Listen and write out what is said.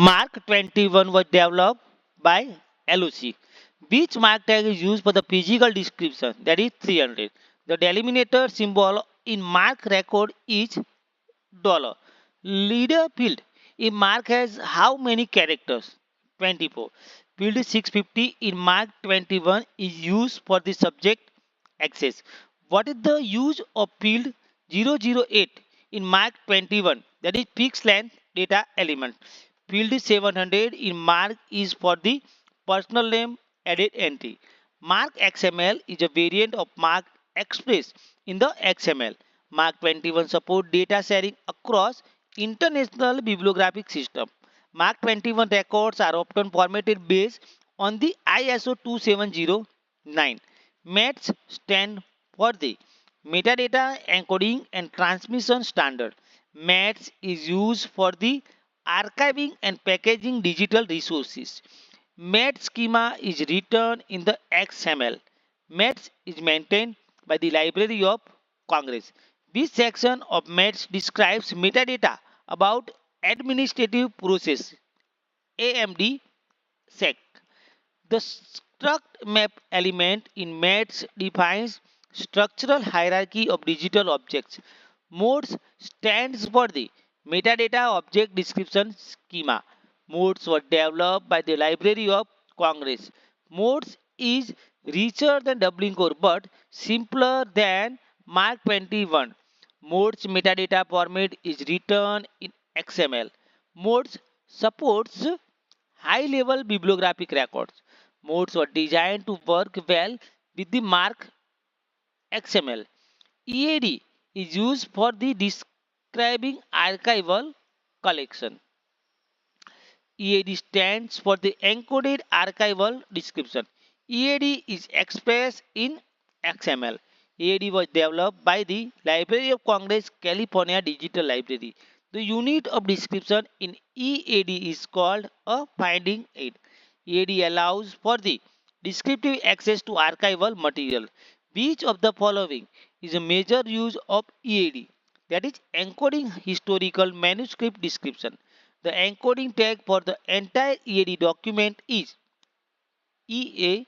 Mark 21 was developed by LOC. Which mark tag is used for the physical description? That is 300. The delimiter symbol in mark record is dollar. Leader field. A mark has how many characters? 24. Field 650 in mark 21 is used for the subject access. What is the use of field 008 in mark 21? That is fixed length data element. Field 700 in mark is for the personal name edit entry. Mark XML is a variant of Mark Express in the XML. Mark 21 support data sharing across international bibliographic system. Mark 21 records are often formatted based on the ISO 2709. METS stand for the Metadata Encoding and Transmission Standard. METS is used for the archiving and packaging digital resources. MET schema is written in the XML. METS is maintained by the Library of Congress. This section of METS describes metadata about administrative process AMD SEC. The struct map element in METS defines structural hierarchy of digital objects. MODES stands for the Metadata Object Description Schema. MODES were developed by the Library of Congress. MODES is richer than Dublin Core but simpler than Mark 21. MODES metadata format is written in XML. MODES supports high level bibliographic records. Modes were designed to work well with the Mark XML. EAD is used for the describing archival collection. EAD stands for the encoded archival description. EAD is expressed in XML. EAD was developed by the Library of Congress California Digital Library. The unit of description in EAD is called a finding aid. EAD allows for the descriptive access to archival material. Which of the following is a major use of EAD? That is encoding historical manuscript description. The encoding tag for the entire EAD document is EA